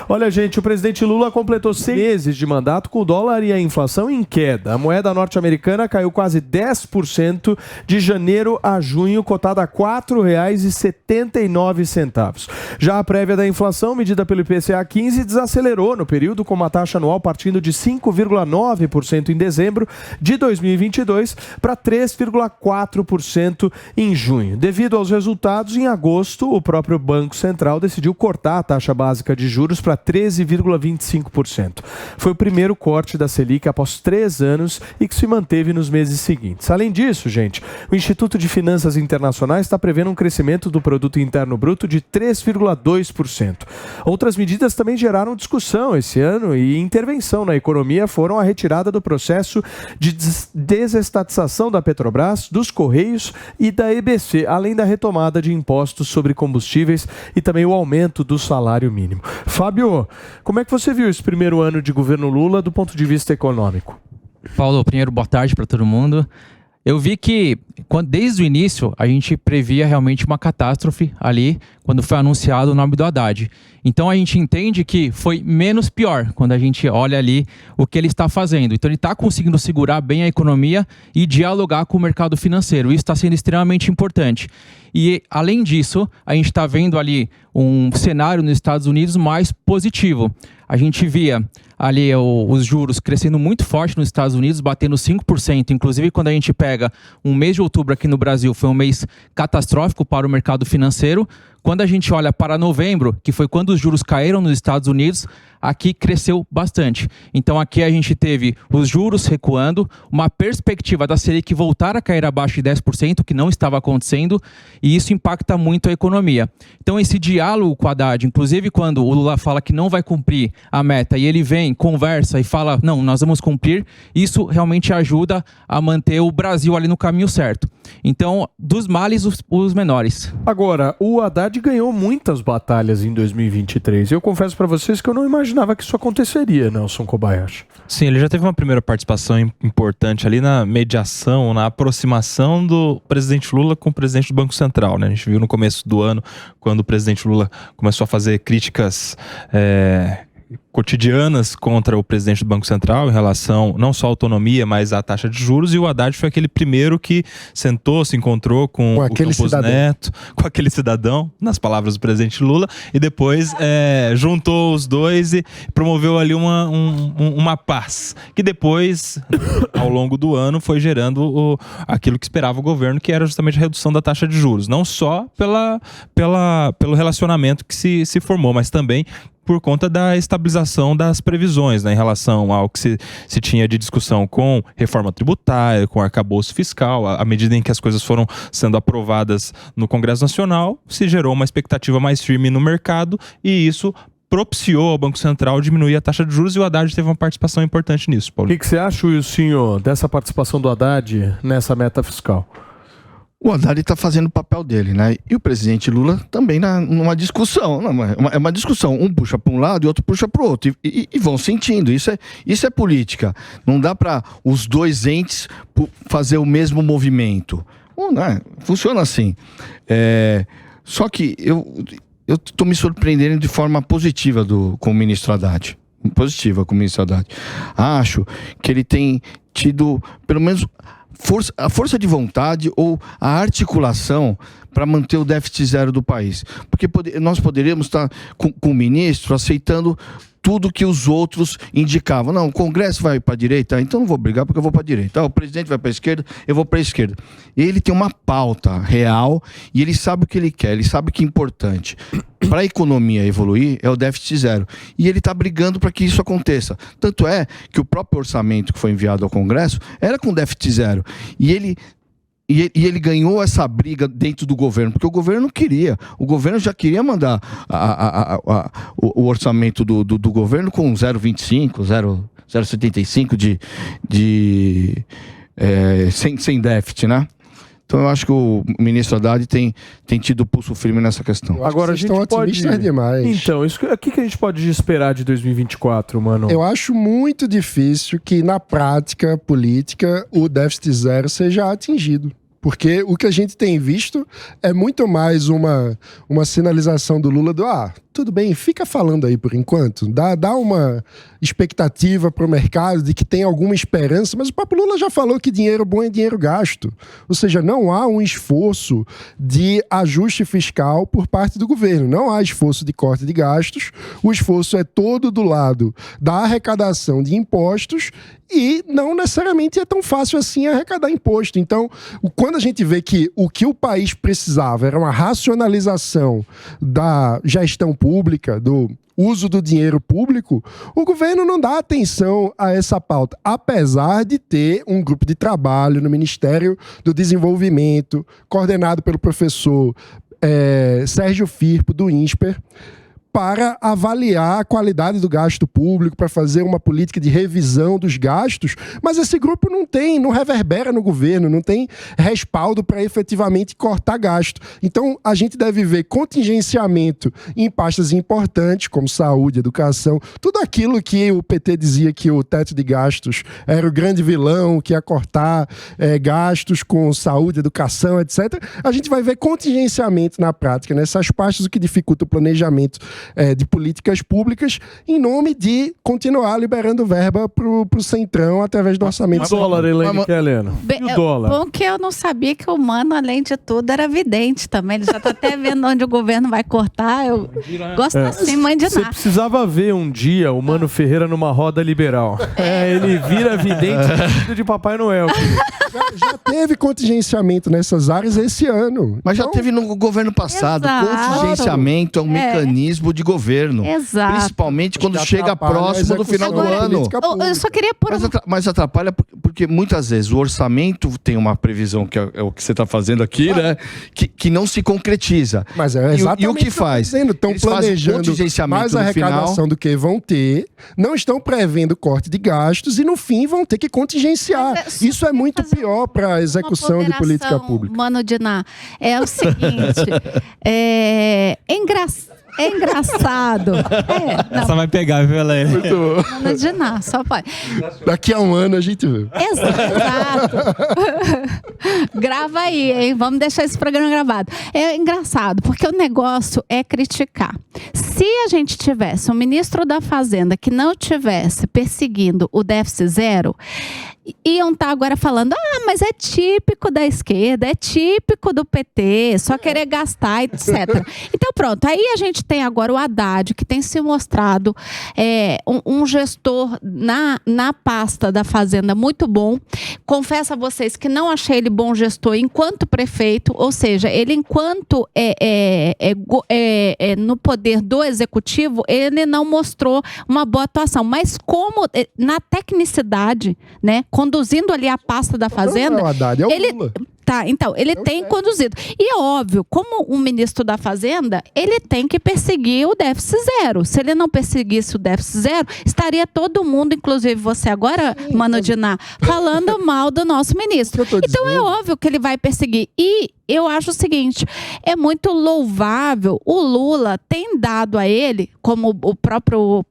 Olha, gente, o presidente Lula completou 6 meses de mandato com o dólar e a inflação em queda. A moeda norte-americana caiu quase 10% de janeiro a junho, cotada a R$ 4,79. Já a prévia da inflação, medida pelo IPCA 15, desacelerou no período, com uma taxa anual partindo de 5,9% em dezembro de 2022 para 3,4% em junho. Devido aos resultados, em agosto, o próprio Banco Central decidiu cortar a taxa básica de juros para 13,25%. Foi o primeiro corte da Selic após 3 anos e que se manteve nos meses seguintes. Além disso, gente, o Instituto de Finanças Internacionais está prevendo um crescimento do Produto Interno Bruto de 3,2%. Outras medidas também geraram discussão esse ano e intervenção na economia foram a retirada do processo de desestatização da Petrobras, dos Correios e da EBC, além da retomada de impostos sobre combustíveis e também o aumento do salário mínimo. Fábio, como é que você viu esse primeiro ano de governo Lula do ponto de vista econômico? Paulo, primeiro, boa tarde para todo mundo. Eu vi que desde o início a gente previa realmente uma catástrofe ali quando foi anunciado o nome do Haddad. Então a gente entende que foi menos pior quando a gente olha ali o que ele está fazendo. Então ele está conseguindo segurar bem a economia e dialogar com o mercado financeiro. Isso está sendo extremamente importante. E além disso, a gente está vendo ali um cenário nos Estados Unidos mais positivo. A gente via ali os juros crescendo muito forte nos Estados Unidos, batendo 5%. Inclusive, quando a gente pega um mês de outubro aqui no Brasil, foi um mês catastrófico para o mercado financeiro. Quando a gente olha para novembro, que foi quando os juros caíram nos Estados Unidos, aqui cresceu bastante. Então aqui a gente teve os juros recuando, uma perspectiva da Selic voltar a cair abaixo de 10%, que não estava acontecendo, e isso impacta muito a economia. Então esse diálogo com o Haddad, inclusive quando o Lula fala que não vai cumprir a meta, e ele vem, conversa e fala, não, nós vamos cumprir, isso realmente ajuda a manter o Brasil ali no caminho certo. Então, dos males, os menores. Agora, o Haddad ganhou muitas batalhas em 2023. Eu confesso para vocês que eu não imaginava que isso aconteceria, Nelson Kobayashi. Sim, ele já teve uma primeira participação importante ali na mediação, na aproximação do presidente Lula com o presidente do Banco Central, né? A gente viu no começo do ano, quando o presidente Lula começou a fazer críticas cotidianas contra o presidente do Banco Central em relação não só à autonomia, mas à taxa de juros, e o Haddad foi aquele primeiro que sentou, se encontrou com o Campos Neto, com aquele cidadão, nas palavras do presidente Lula, e depois juntou os dois e promoveu ali uma paz, que depois, ao longo do ano, foi gerando aquilo que esperava o governo, que era justamente a redução da taxa de juros, não só pelo relacionamento que se formou, mas também por conta da estabilização das previsões, né, em relação ao que se tinha de discussão com reforma tributária, com arcabouço fiscal. À medida em que as coisas foram sendo aprovadas no Congresso Nacional, se gerou uma expectativa mais firme no mercado e isso propiciou ao Banco Central diminuir a taxa de juros, e o Haddad teve uma participação importante nisso, Paulo. O que você acha, Wilson, dessa participação do Haddad nessa meta fiscal? O Haddad está fazendo o papel dele, né? E o presidente Lula também numa discussão. É uma discussão. Um puxa para um lado e outro puxa para o outro. E vão sentindo. Isso é política. Não dá para os dois entes fazer o mesmo movimento. Né? Funciona assim. Só que eu estou me surpreendendo de forma positiva com o ministro Haddad. Positiva com o ministro Haddad. Acho que ele tem tido, pelo menos, a força de vontade ou a articulação para manter o déficit zero do país. Porque nós poderíamos estar com o ministro aceitando tudo que os outros indicavam. Não, o Congresso vai para a direita, então não vou brigar porque eu vou para a direita. O presidente vai para a esquerda, eu vou para a esquerda. Ele tem uma pauta real e ele sabe o que ele quer, ele sabe o que é importante. Para a economia evoluir, é o déficit zero. E ele está brigando para que isso aconteça. Tanto é que o próprio orçamento que foi enviado ao Congresso era com déficit zero. E ele ganhou essa briga dentro do governo, porque o governo não queria. O governo já queria mandar o orçamento do governo com 0,25, 0,75 sem déficit, né? Então eu acho que o ministro Haddad tem tido pulso firme nessa questão. Agora a gente pode demais. Então, o que a gente pode esperar de 2024, mano? Eu acho muito difícil que na prática política o déficit zero seja atingido. Porque o que a gente tem visto é muito mais uma sinalização do Lula tudo bem, fica falando aí por enquanto, dá uma expectativa para o mercado de que tem alguma esperança, mas o próprio Lula já falou que dinheiro bom é dinheiro gasto. Ou seja, não há um esforço de ajuste fiscal por parte do governo, não há esforço de corte de gastos, o esforço é todo do lado da arrecadação de impostos e não necessariamente é tão fácil assim arrecadar imposto. Então, quando a gente vê que o que o país precisava era uma racionalização da gestão pública, do uso do dinheiro público, o governo não dá atenção a essa pauta, apesar de ter um grupo de trabalho no Ministério do Desenvolvimento, coordenado pelo professor Sérgio Firpo, do INSPER, para avaliar a qualidade do gasto público, para fazer uma política de revisão dos gastos, mas esse grupo não reverbera no governo, não tem respaldo para efetivamente cortar gasto. Então, a gente deve ver contingenciamento em pastas importantes, como saúde, educação, tudo aquilo que o PT dizia que o teto de gastos era o grande vilão, que ia cortar gastos com saúde, educação, etc. A gente vai ver contingenciamento na prática, nessas pastas, o que dificulta o planejamento de políticas públicas, em nome de continuar liberando verba pro Centrão através do orçamento. O dólar, Elaine Querleno. E o dólar? Bom que eu não sabia que o Mano, além de tudo, era vidente também. Ele já tá até vendo onde o governo vai cortar. Eu gosto assim, mãe de nada. Você precisava ver um dia o Mano Ferreira numa roda liberal. Ele vira vidente filho de Papai Noel. Já teve contingenciamento nessas áreas esse ano. Mas já teve no governo passado. Exato. Contingenciamento é um mecanismo de governo. Exato. Principalmente quando chega próximo do final do ano. Eu só queria pôr mas atrapalha porque muitas vezes o orçamento tem uma previsão, que é o que você está fazendo aqui, né? Que não se concretiza. Mas é exatamente e o que faz? Estão planejando mais arrecadação do que vão ter, não estão prevendo corte de gastos e no fim vão ter que contingenciar. Isso é muito pior para a execução de política pública. Mano Diná, é o seguinte, é engraçado. Essa vai pegar, viu, Elaine? Muito bom. Mano Diná, só pode. Daqui a um ano a gente vê. Exato. Grava aí, hein? Vamos deixar esse programa gravado. É engraçado, porque o negócio é criticar. Se a gente tivesse um ministro da Fazenda que não tivesse perseguindo o déficit zero, iam estar agora falando, mas é típico da esquerda, é típico do PT, só querer gastar, etc. Então pronto, aí a gente tem agora o Haddad, que tem se mostrado um gestor na pasta da Fazenda muito bom. Confesso a vocês que não achei ele bom gestor enquanto prefeito, ou seja, ele enquanto no poder do executivo, ele não mostrou uma boa atuação, mas como na tecnicidade, né, conduzindo ali a pasta da Fazenda, não, Haddad, é o Lula. Tá, então, ele tem conduzido. E é óbvio, como um ministro da Fazenda, ele tem que perseguir o déficit zero. Se ele não perseguisse o déficit zero, estaria todo mundo, inclusive você agora, Mano Diná, falando mal do nosso ministro. Então é óbvio que ele vai perseguir. E eu acho o seguinte, é muito louvável, o Lula tem dado a ele, como o próprio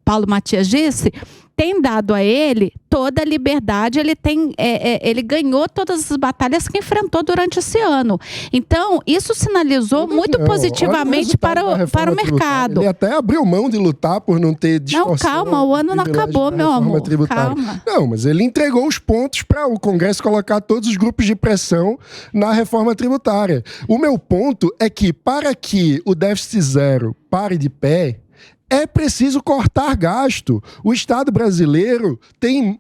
Paulo Matias disse, tem dado a ele toda a liberdade, ele ganhou todas as batalhas que enfrentou durante esse ano. Então, isso sinalizou muito positivamente para o mercado. Ele até abriu mão de lutar por não ter distorção. Não, calma, o ano não acabou, meu amor. Calma. Não, mas ele entregou os pontos para o Congresso colocar todos os grupos de pressão na reforma tributária. O meu ponto é que, para que o déficit zero pare de pé, é preciso cortar gasto. O Estado brasileiro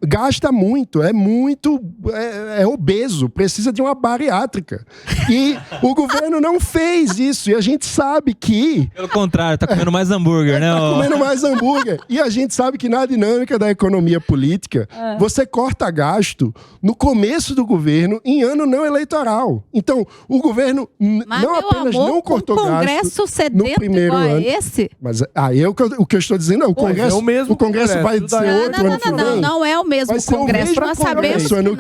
gasta muito, é obeso, precisa de uma bariátrica. E o governo não fez isso. E a gente sabe que... Pelo contrário, tá comendo mais hambúrguer, né? Tá comendo mais hambúrguer. E a gente sabe que na dinâmica da economia política, você corta gasto no começo do governo, em ano não eleitoral. Então, o governo não apenas não cortou gasto no primeiro ano. Esse? Mas aí é o que o que eu estou dizendo é o Congresso, é o mesmo o Congresso vai ser outro ano que vem. Não é o mesmo Congresso. Nós sabemos que não.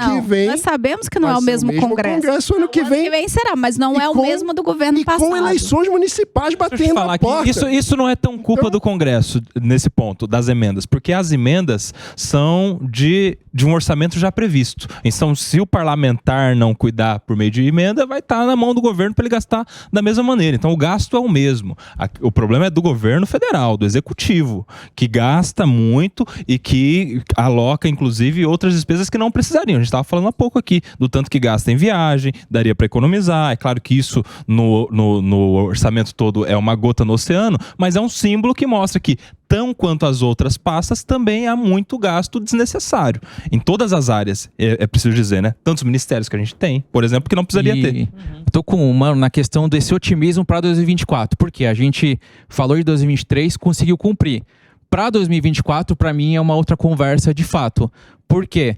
Nós sabemos que não é o mesmo Congresso. Ano que vem será, mas não é o mesmo do governo passado. Com eleições municipais batendo na porta. Isso não é tão culpa do Congresso nesse ponto, das emendas, porque as emendas são de um orçamento já previsto. Então, se o parlamentar não cuidar por meio de emenda, vai estar na mão do governo para ele gastar da mesma maneira. Então, o gasto é o mesmo. O problema é do governo federal, do executivo, que gasta muito e que aloca, inclusive, outras despesas que não precisariam. A gente estava falando há pouco aqui do tanto que gasta em viagem, daria para economizar. É claro que isso no orçamento todo é uma gota no oceano, mas é um símbolo que mostra que, tão quanto as outras pastas, também há muito gasto desnecessário. Em todas as áreas, é preciso dizer, né? Tantos ministérios que a gente tem, por exemplo, que não precisaria ter. Tô com uma na questão desse otimismo para 2024, porque a gente falou de 2023, conseguiu cumprir. Para 2024, para mim, é uma outra conversa de fato. Por quê?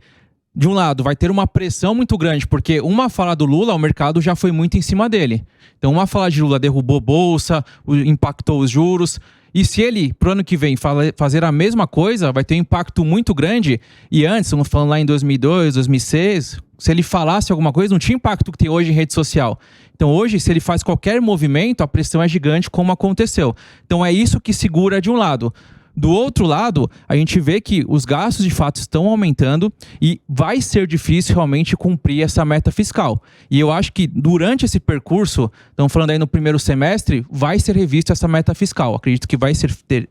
De um lado, vai ter uma pressão muito grande, porque uma fala do Lula, o mercado já foi muito em cima dele. Então, uma fala de Lula derrubou bolsa, impactou os juros. E se ele, pro ano que vem, fazer a mesma coisa, vai ter um impacto muito grande. E antes, estamos falando lá em 2002, 2006, se ele falasse alguma coisa, não tinha impacto que tem hoje em rede social. Então hoje, se ele faz qualquer movimento, a pressão é gigante, como aconteceu. Então é isso que segura de um lado. Do outro lado, a gente vê que os gastos de fato estão aumentando e vai ser difícil realmente cumprir essa meta fiscal. E eu acho que durante esse percurso, estamos falando aí no primeiro semestre, vai ser revista essa meta fiscal. Acredito que vai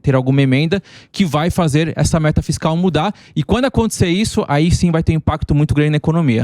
ter alguma emenda que vai fazer essa meta fiscal mudar. E quando acontecer isso, aí sim vai ter um impacto muito grande na economia.